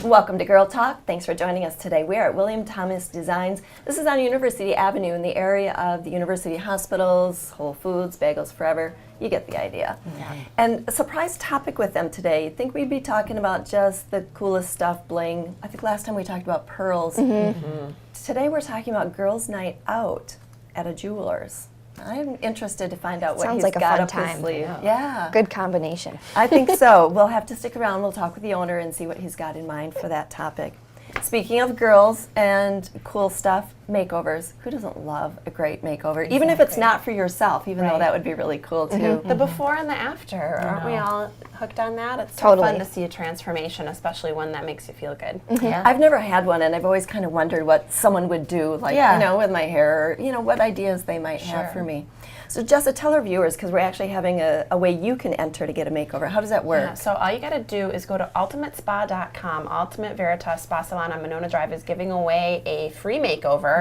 Welcome to Girl Talk. Thanks for joining us today. We are at William Thomas Designs. This is on University Avenue in the area of the University Hospitals, Whole Foods, Bagels Forever. You get the idea. Yeah. And a surprise topic with them today. You'd think we'd be talking about just the coolest stuff, bling. I think last time we talked about pearls. Today we're talking about girls' night out at a jeweler's. I'm interested to find out what Sounds he's like a got fun up time. his sleeve. Yeah. Good combination. I think so. We'll have to stick around. We'll talk with the owner and see what he's got in mind for that topic. Speaking of girls and cool stuff, makeovers. Who doesn't love a great makeover? Even if it's not for yourself, even though that would be really cool too. The before and the after. Aren't we all hooked on that? It's so Totally. fun to see a transformation, especially one that makes you feel good. I've never had one, and I've always kind of wondered what someone would do, like, you know, with my hair, or, you know, what ideas they might have for me. So Jessa, tell our viewers, because we're actually having a way you can enter to get a makeover. How does that work? Yeah, so all you got to do is go to ultimatespa.com. Ultimate Veritas Spa Salon on Monona Drive is giving away a free makeover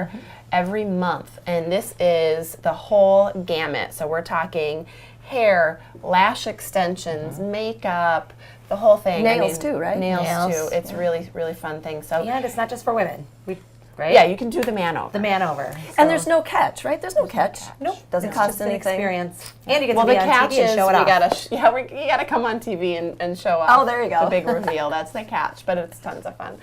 every month. And this is the whole gamut. So we're talking hair, lash extensions, makeup, the whole thing. Nails too, right? Nails too. It's really, really fun thing. So And it's not just for women, right? yeah, you can do the man over. The man over. And there's no catch, right? There's no catch. Nope. Doesn't It's cost just an anything. experience. And you get Well, to the be on catch TV and is show it we off. gotta you gotta come on TV and show off. Oh, there you go. The big reveal. That's the catch, but it's tons of fun.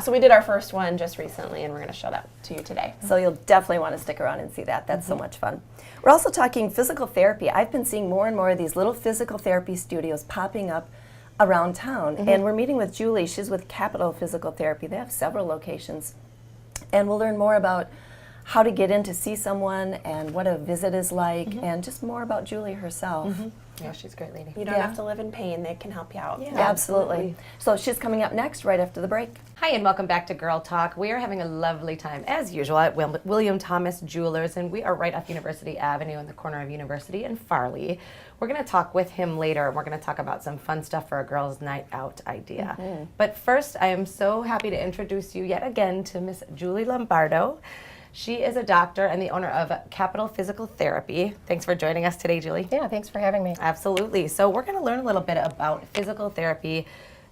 So we did our first one just recently, and we're gonna show that to you today. So you'll definitely want to stick around and see that. That's so much fun. We're also talking physical therapy. I've been seeing more and more of these little physical therapy studios popping up around town. And we're meeting with Julie. She's with Capital Physical Therapy. They have several locations. And we'll learn more about how to get in to see someone and what a visit is like, and just more about Julie herself. Yeah, she's a great lady. You don't have to live in pain. They can help you out. Yeah, absolutely. So she's coming up next, right after the break. Hi, and welcome back to Girl Talk. We are having a lovely time, as usual, at William Thomas Jewelers, and we are right off University Avenue in the corner of University and Farley. We're going to talk with him later, and we're going to talk about some fun stuff for a girls' night out idea. But first, I am so happy to introduce you yet again to Miss Julie Lombardo. She is a doctor and the owner of Capital Physical Therapy. Thanks for joining us today, Julie. Yeah, thanks for having me. Absolutely. So we're going to learn a little bit about physical therapy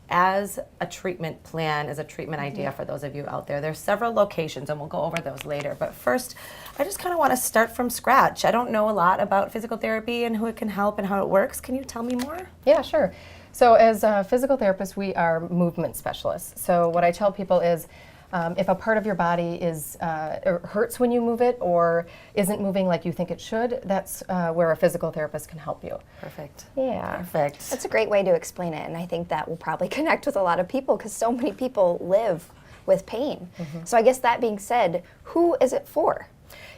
as a treatment plan, as a treatment idea for those of you out there. There's several locations, and we'll go over those later. But first, I just kind of want to start from scratch. I don't know a lot about physical therapy and who it can help and how it works. Can you tell me more? Yeah, sure. So as physical therapists, we are movement specialists. So what I tell people is if a part of your body is or hurts when you move it or isn't moving like you think it should, that's where a physical therapist can help you. Perfect. Yeah. Perfect. That's a great way to explain it, and I think that will probably connect with a lot of people because so many people live with pain. So I guess that being said, who is it for?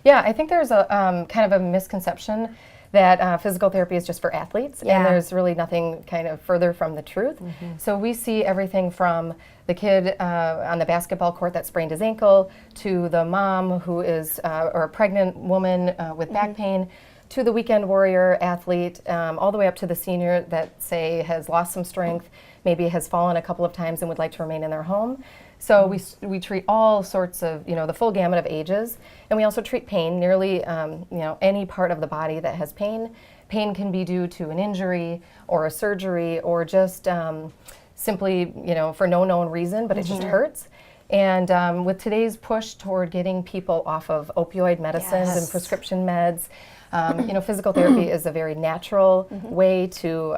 Yeah, I think there's a kind of a misconception that physical therapy is just for athletes, and there's really nothing kind of further from the truth. So we see everything from the kid on the basketball court that sprained his ankle, to the mom who is, or a pregnant woman with back pain, to the weekend warrior athlete, all the way up to the senior that, say, has lost some strength, maybe has fallen a couple of times and would like to remain in their home. So we treat all sorts of, the full gamut of ages, and we also treat pain, nearly, any part of the body that has pain. Pain can be due to an injury or a surgery or just simply, for no known reason, but it just hurts. And with today's push toward getting people off of opioid medicines and prescription meds, physical therapy is a very natural way to,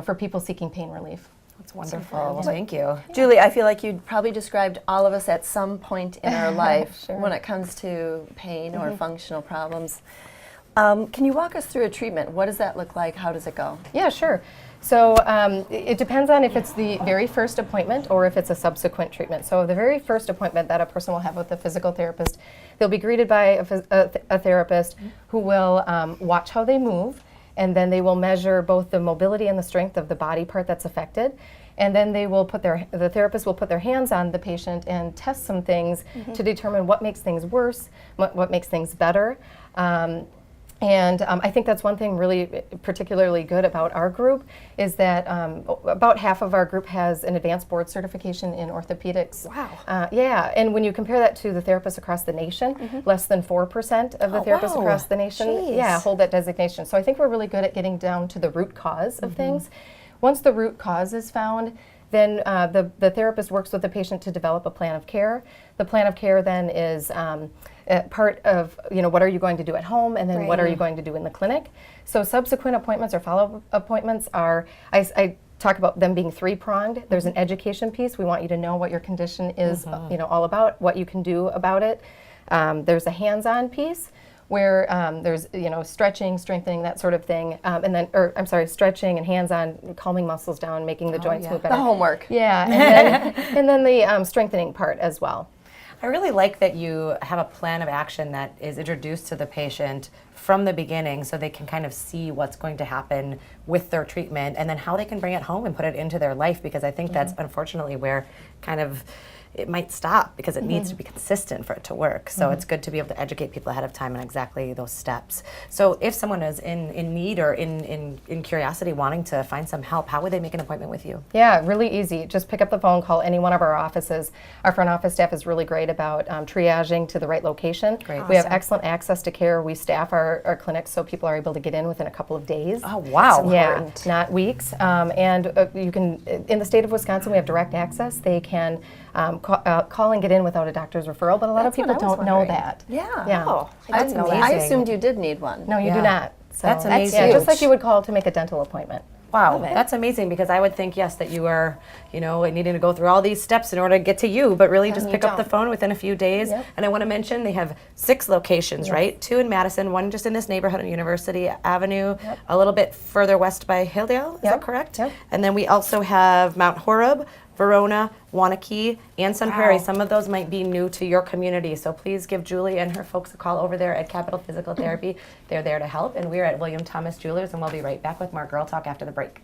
for people seeking pain relief. That's wonderful. Well, thank you. Julie, I feel like you probably described all of us at some point in our life when it comes to pain or functional problems. Can you walk us through a treatment? What does that look like? How does it go? Yeah, sure. So it depends on if it's the very first appointment or if it's a subsequent treatment. So the very first appointment that a person will have with a physical therapist, they'll be greeted by a therapist who will watch how they move, and then they will measure both the mobility and the strength of the body part that's affected. And then they will the therapist will put their hands on the patient and test some things to determine what makes things worse, what makes things better. And I think that's one thing really particularly good about our group is that about half of our group has an advanced board certification in orthopedics. Wow. Yeah, and when you compare that to the therapists across the nation, less than 4% of the therapists across the nation hold that designation. So I think we're really good at getting down to the root cause of things. Once the root cause is found, then the therapist works with the patient to develop a plan of care. The plan of care then is part of, what are you going to do at home, and then what are you going to do in the clinic. So subsequent appointments or follow-up appointments are, I talk about them being three-pronged. There's an education piece. We want you to know what your condition is, all about, what you can do about it. There's a hands-on piece where there's, stretching, strengthening, that sort of thing. And then, stretching and hands-on, calming muscles down, making the joints move better. The homework. Yeah, and then the strengthening part as well. I really like that you have a plan of action that is introduced to the patient from the beginning so they can kind of see what's going to happen with their treatment and then how they can bring it home and put it into their life, because I think that's unfortunately where kind of it might stop, because it needs to be consistent for it to work. So it's good to be able to educate people ahead of time on exactly those steps. So if someone is in need or in curiosity wanting to find some help, how would they make an appointment with you? Yeah, really easy. Just pick up the phone, call any one of our offices. Our front office staff is really great about triaging to the right location. Great. We have excellent access to care. We staff our clinics so people are able to get in within a couple of days. Oh, wow. Yeah, not weeks. And you can, in the state of Wisconsin, we have direct access. They can call and get in without a doctor's referral, but a lot of people don't know that. Yeah. Yeah. Oh, I didn't know that. I assumed you did need one. No, you Yeah. do not. So That's amazing. Yeah, just like you would call to make a dental appointment. Wow, that's amazing, because I would think, yes, that you are, needing to go through all these steps in order to get to you, but really just you pick up the don't. phone within a few days. Yep. And I want to mention they have 6 locations, right? 2 in Madison, 1 just in this neighborhood on University Avenue, a little bit further west by Hilldale, is that Yep. correct? Yep. And then we also have Mount Horeb, Verona, Wanakee, and Sun Prairie. Some of those might be new to your community, so please give Julie and her folks a call over there at Capital Physical Therapy. They're there to help, and we're at William Thomas Jewelers, and we'll be right back with more Girl Talk after the break.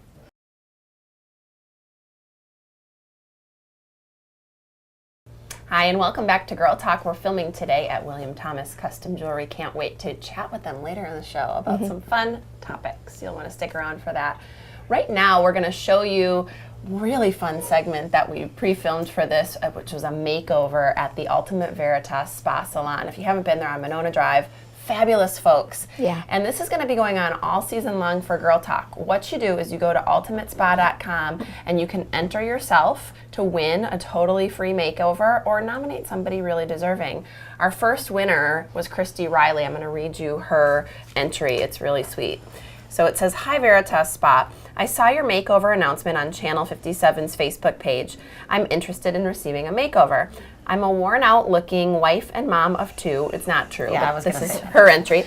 Hi, and welcome back to Girl Talk. We're filming today at William Thomas Custom Jewelry. Can't wait to chat with them later in the show about some fun topics. You'll want to stick around for that. Right now, we're going to show you a really fun segment that we pre-filmed for this, which was a makeover at the Ultimate Veritas Spa Salon. If you haven't been there on Monona Drive, fabulous folks. Yeah. And this is going to be going on all season long for Girl Talk. What you do is you go to ultimatespa.com and you can enter yourself to win a totally free makeover or nominate somebody really deserving. Our first winner was Christy Riley. I'm going to read you her entry. It's really sweet. So it says, "Hi Veritas Spa. I saw your makeover announcement on Channel 57's Facebook page. I'm interested in receiving a makeover. I'm a worn out looking wife and mom of 2. It's not true, Yeah, I but was this gonna is say. her entry.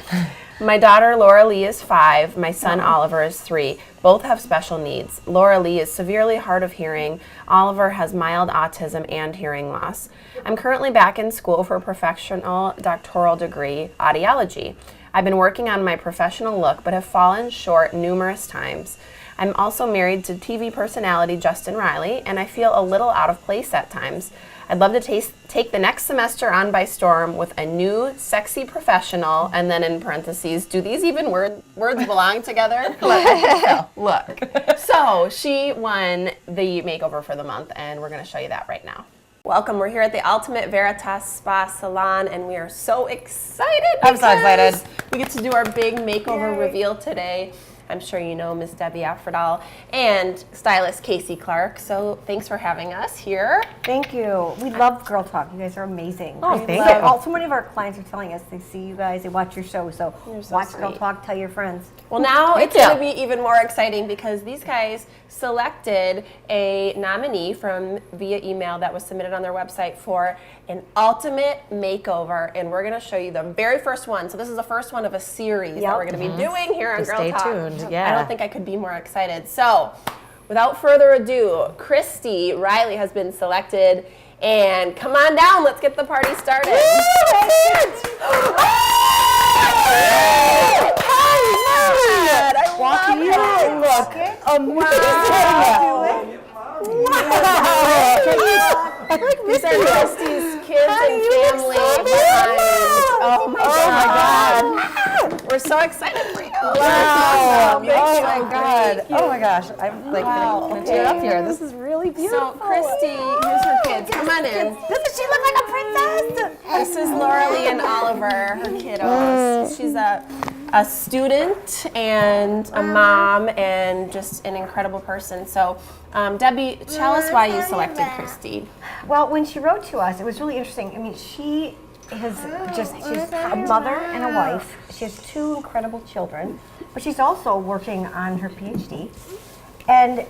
My daughter Laura Lee is 5. My son Oliver is 3. Both have special needs. Laura Lee is severely hard of hearing. Oliver has mild autism and hearing loss. I'm currently back in school for a professional doctoral degree, audiology. I've been working on my professional look but have fallen short numerous times. I'm also married to TV personality Justin Riley, and I feel a little out of place at times. I'd love to take the next semester on by storm with a new sexy professional," and then in parentheses, do these even words belong together? Look. So she won the makeover for the month, and we're going to show you that right now. Welcome. We're here at the Ultimate Veritas Spa Salon, and we are so excited. I'm so excited. We get to do our big makeover reveal today. I'm sure you know Miss Debbie Affredal and stylist Casey Clark. So thanks for having us here. Thank you. We love Girl Talk. You guys are amazing. Oh, thank you. So many of our clients are telling us they see you guys, they watch your show. So, You're so watch Girl sweet. Talk, tell your friends. Well, now Thank it's going to you. be even more exciting because these guys selected a nominee from via email that was submitted on their website for an ultimate makeover, and we're going to show you the very first one. So this is the first one of a series that Yep. we're going to be doing here on So Girl stay Talk. tuned, yeah. I don't think I could be more excited. So, without further ado, Christy Riley has been selected, and come on down. Let's get the party started. These are Christy's kids and family behind. Oh my God. We're so excited for you. Wow. Thank Oh you. my God. Oh my gosh. I'm like gonna tear up here. This is really beautiful. So Christy, here's her kids. Come on in. Doesn't she look like a princess? This is Laura Lee and Oliver, her kiddos. She's a a student and a mom and just an incredible person. So, Debbie, tell us why you selected Christy. Well, when she wrote to us, it was really interesting. I mean, she's a mother and a wife. She has 2 incredible children, but she's also working on her PhD. And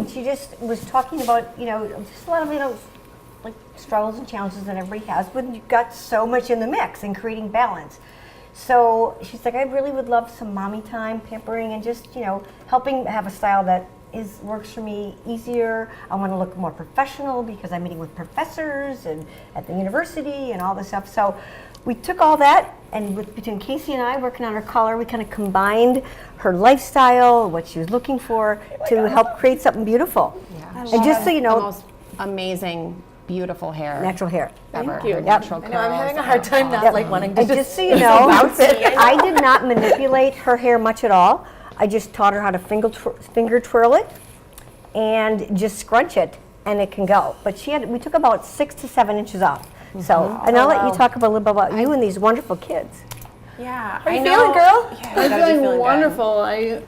she just was talking about, just a lot of, like struggles and challenges that everybody has, but you've got so much in the mix and creating balance. So she's like, I really would love some mommy time, pampering, and just, helping have a style that works for me easier. I want to look more professional because I'm meeting with professors and at the university and all this stuff. So we took all that, and between Casey and I working on her color, we kind of combined her lifestyle, what she was looking for, to help create something beautiful. Yeah. And just so you The know, most amazing, beautiful hair natural hair. ever. you. Her natural curls. I'm having a hard time not like wanting to And just so you know, I did not manipulate her hair much at all. I just taught her how to finger twirl it and just scrunch it, and it can go. But we took about 6 to 7 inches off. So, and I'll let you talk a little bit about you and these wonderful kids. Yeah. How you feeling, girl? Yeah, I'm you gotta be feeling good. wonderful.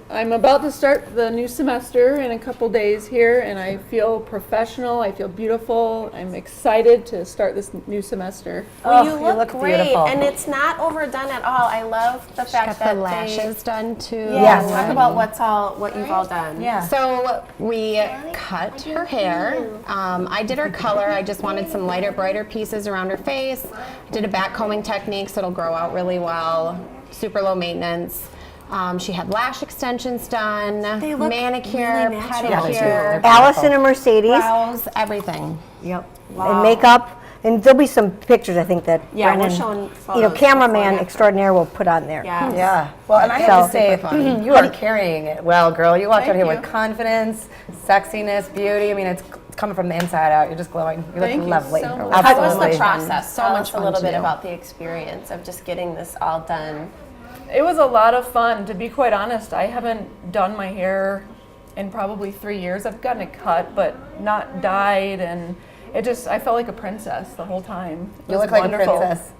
I'm about to start the new semester in a couple days here, and I feel professional. I feel beautiful. I'm excited to start this new semester. Well, Oh, you you look look great, beautiful. and it's not overdone at all. I love the fact that the lashes done too. Yes. Talk about what you've all done. Yeah. So we cut her hair. I did her color. I just wanted some lighter, brighter pieces around her face. I did a back combing technique so it'll grow out really well. Super low maintenance. She had lash extensions done, look manicure, really natural. pedicure, Allison and Mercedes. brows, everything. Yep. And makeup. And there'll be some pictures, I think, that Yeah, we're Brennan, showing photos cameraman before and after. extraordinaire will put on there. Yeah. Yeah. Well, and I have to So- say, you are carrying it well, girl. You walked out here with confidence, sexiness, beauty. I mean, it's coming from the inside out. You're just glowing. You look Thank you lovely. so much. How was Absolutely. the process? So Tell much us a fun little to bit do. about the experience of just getting this all done. It was a lot of fun. To be quite honest, I haven't done my hair in probably 3 years. I've gotten it cut, but not dyed, and I felt like a princess the whole time. It You was look like wonderful. a princess.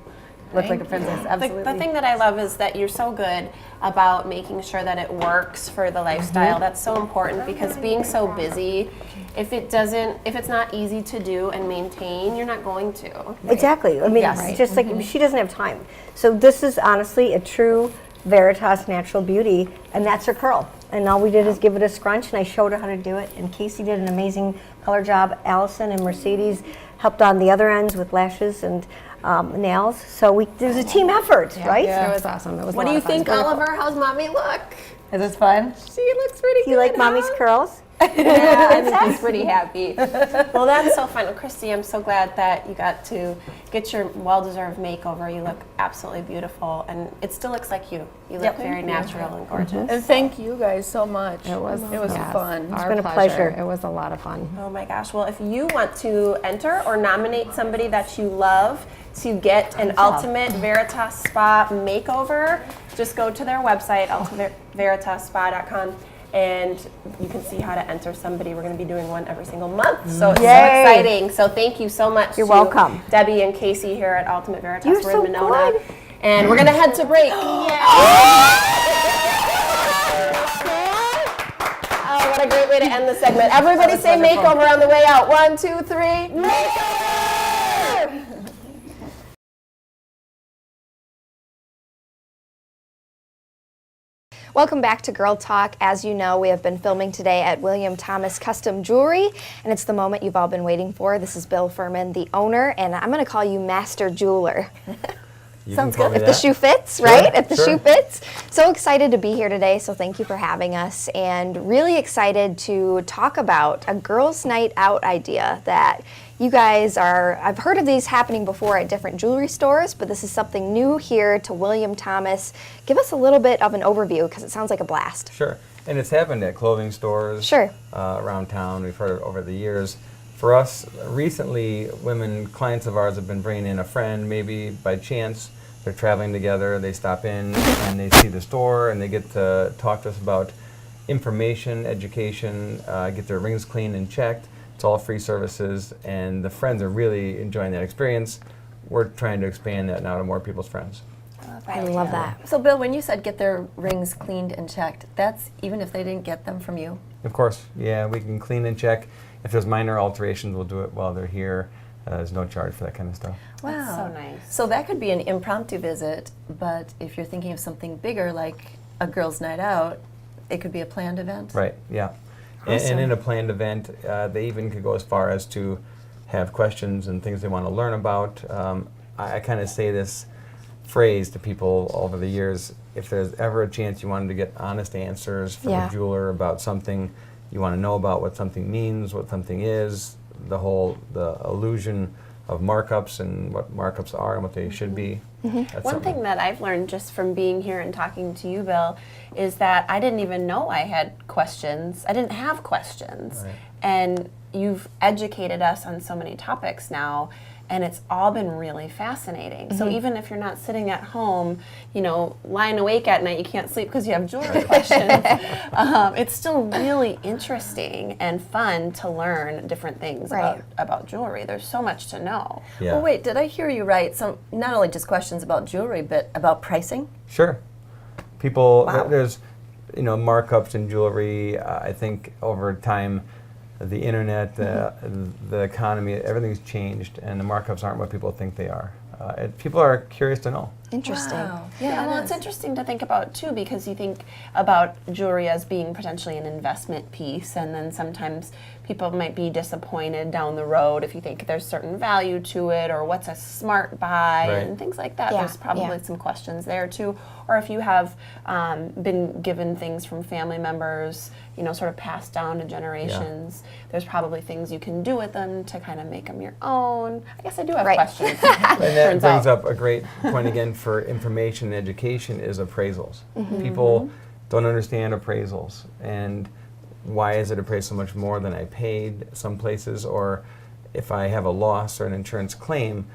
Look like a princess. Absolutely. The thing that I love is that you're so good about making sure that it works for the lifestyle. That's so important because being so busy, if it's not easy to do and maintain, you're not going to. Exactly. I mean, it's just like she doesn't have time. So this is honestly a true Veritas natural beauty, and that's her curl. And all we did is give it a scrunch, and I showed her how to do it. And Casey did an amazing color job. Allison and Mercedes helped on the other ends with lashes and nails. So it was a team effort, right? It was awesome. It was. What a do lot you of fun. think, Oliver? How's mommy look? Is this fun? She looks pretty Do you like mommy's curls? Yeah, I think he's pretty happy. Well, that's so fun. Christy, I'm so glad that you got to get your well-deserved makeover. You look absolutely beautiful, and it still looks like you. You look very natural and gorgeous. And thank you guys so much. It was yes, fun. Our been a pleasure. pleasure. It was a lot of fun. Oh my gosh. Well, if you want to enter or nominate somebody that you love to get an Ultimate Veritas Spa makeover, just go to their website, ultimateveritasSpa.com, and you can see how to enter somebody. We're going to be doing one every single month, so it's so Yay. exciting. So thank you so much You're to welcome. Debbie and Casey here at Ultimate Veritas. You're We're so in Monona. good. And we're going to head to break. Oh, what a great way to end the segment. Everybody say makeover on the way out. 1, 2, 3. Makeover! Welcome back to Girl Talk. As you know, we have been filming today at William Thomas Custom Jewelry, and it's the moment you've all been waiting for. This is Bill Furman, the owner, and I'm going to call you Master Jeweler. Sounds good. If the shoe fits, right? If the sure. shoe fits. So excited to be here today, so thank you for having us, and really excited to talk about a girls' night out idea that you guys I've heard of these happening before at different jewelry stores, but this is something new here to William Thomas. Give us a little bit of an overview, because it sounds like a blast. Sure. And it's happened at clothing stores Sure. around town. We've heard it over the years. For us, recently, clients of ours have been bringing in a friend, maybe by chance. They're traveling together, they stop in and they see the store and they get to talk to us about information, education, get their rings cleaned and checked. It's all free services, and the friends are really enjoying that experience. We're trying to expand that now to more people's friends. I love that. So, Bill, when you said get their rings cleaned and checked, that's even if they didn't get them from you? Of course, yeah, we can clean and check. If there's minor alterations, we'll do it while they're here. There's no charge for that kind of stuff. Wow. That's so nice. So that could be an impromptu visit, but if you're thinking of something bigger like a girls' night out, it could be a planned event? Right, yeah. And in a planned event, they even could go as far as to have questions and things they want to learn about. I kind of say this phrase to people over the years: if there's ever a chance you wanted to get honest answers from a jeweler about something, you want to know about what something means, what something is, the illusion of markups and what markups are and what they should be. That's One something. thing that I've learned just from being here and talking to you, Bill, is that I didn't even know I had questions. I didn't have questions. Right. And you've educated us on so many topics now, and it's all been really fascinating. So even if you're not sitting at home, lying awake at night, you can't sleep because you have jewelry questions, it's still really interesting and fun to learn different things about jewelry. There's so much to know. Yeah. Well, wait, did I hear you right? So not only just questions about jewelry, but about pricing? Sure. People, Wow. there's, markups in jewelry. I think over time, the internet, the economy, everything's changed, and the markups aren't what people think they are. People are curious to know. Interesting. Wow. Yeah, well, it it's is. interesting to think about too, because you think about jewelry as being potentially an investment piece, and then sometimes people might be disappointed down the road if you think there's certain value to it, or what's a smart buy, Right. and things like that. Yeah, There's probably yeah. some questions there too, or if you have been given things from family members, sort of passed down to generations. There's probably things you can do with them to kind of make them your own. I guess I do have Right. questions. And that Turns brings out. up a great point again for information and education is appraisals. People don't understand appraisals, and why is it appraised so much more than I paid some places, or if I have a loss or an insurance claim,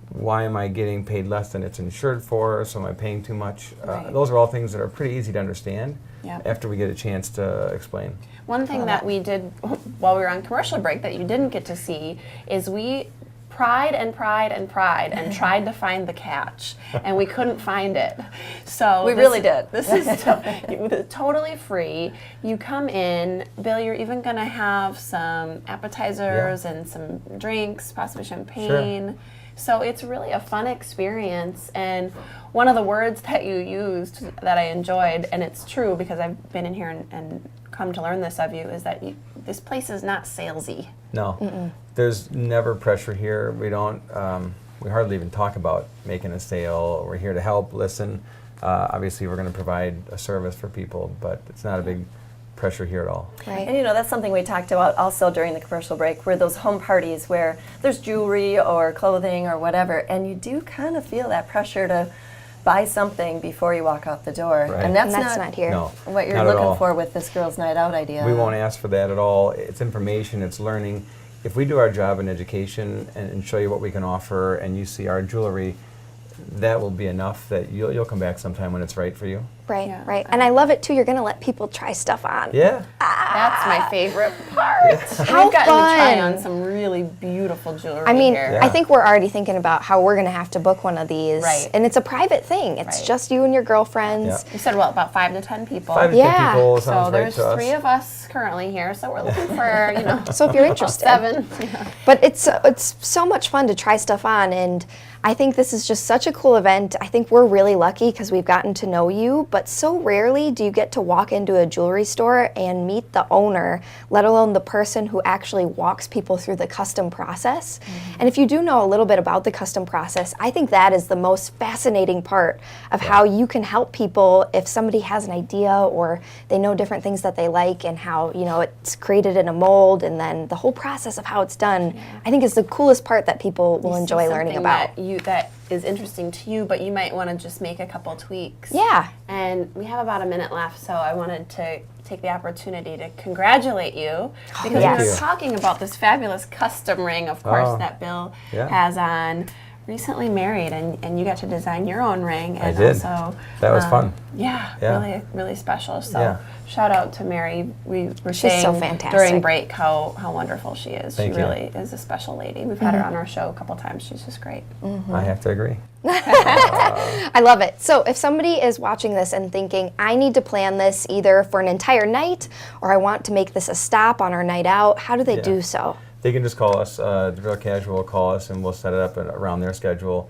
why am I getting paid less than it's insured for, so am I paying too much? Right. Those are all things that are pretty easy to understand Yep. after we get a chance to explain. One thing that we did while we were on commercial break that you didn't get to see is we pried and tried to find the catch, and we couldn't find it. So We really did. This is totally free. You come in, Bill, you're even going to have some appetizers and some drinks, possibly champagne. So it's really a fun experience. And one of the words that you used that I enjoyed, and it's true because I've been in here and come to learn this of you, is that this place is not salesy. No, there's never pressure here. We don't. We hardly even talk about making a sale. We're here to help, listen. Obviously, we're going to provide a service for people, but it's not a big pressure here at all. Right. And that's something we talked about also during the commercial break, where those home parties where there's jewelry or clothing or whatever, and you do kind of feel that pressure to buy something before you walk out the door. Right. And that's, not here. No, what you're not at all. looking for with this girls' night out idea. We won't ask for that at all. It's information, it's learning. If we do our job in education and show you what we can offer, and you see our jewelry, that will be enough that you'll come back sometime when it's right for you. Right, Yeah. right. And I love it too. You're going to let people try stuff on. Yeah. That's my favorite part. How We've gotten to try fun. on some really beautiful jewelry I mean, here. Yeah. I think we're already thinking about how we're going to have to book one of these. Right. And it's a private thing. It's Right. just you and your girlfriends. You said, about 5 to 10 people. 5 to Yeah. 10 people So sounds right there's to us. 3 of us currently here, so we're looking for, So if you're interested. 7. But it's so much fun to try stuff on, and I think this is just such a cool event. I think we're really lucky because we've gotten to know you, but so rarely do you get to walk into a jewelry store and meet the owner, let alone the person who actually walks people through the custom process. And if you do know a little bit about the custom process, I think that is the most fascinating part of how you can help people if somebody has an idea or they know different things that they like, and how it's created in a mold, and then the whole process of how it's done. I think is the coolest part that people will enjoy learning about. That is interesting to you, but you might want to just make a couple tweaks. Yeah. And we have about a minute left, so I wanted to take the opportunity to congratulate you because yes. we were talking about this fabulous custom ring, of course, Oh, that Bill yeah. has on. recently married, and you got to design your own ring. And did. Also, That was fun. Yeah, Yeah. really, really special. So Yeah. shout out to Mary. We were She's saying so fantastic. during break how wonderful she is. Thank she you. really is a special lady. We've had her on our show a couple times. She's just great. I have to agree. I love it. So if somebody is watching this and thinking, I need to plan this either for an entire night or I want to make this a stop on our night out, how do they Yeah. do so? They can just call us. The Real Casual will call us, and we'll set it up around their schedule.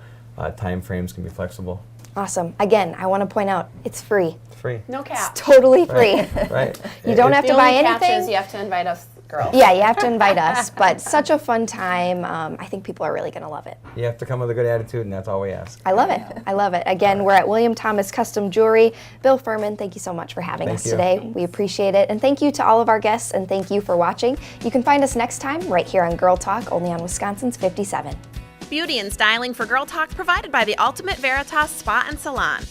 Time frames can be flexible. Awesome. Again, I want to point out it's free. It's free. No cap. Totally free. Right. You don't have The to buy only catch is anything. you have to invite us girls. Yeah, you have to invite us, but such a fun time. I think people are really going to love it. You have to come with a good attitude, and that's all we ask. I love it. I love it. Again, we're at William Thomas Custom Jewelry. Bill Furman, thank you so much for having Thank us you. today. We appreciate it. And thank you to all of our guests, and thank you for watching. You can find us next time right here on Girl Talk, only on Wisconsin's 57. Beauty and styling for Girl Talk provided by the Ultimate Veritas Spa and Salon.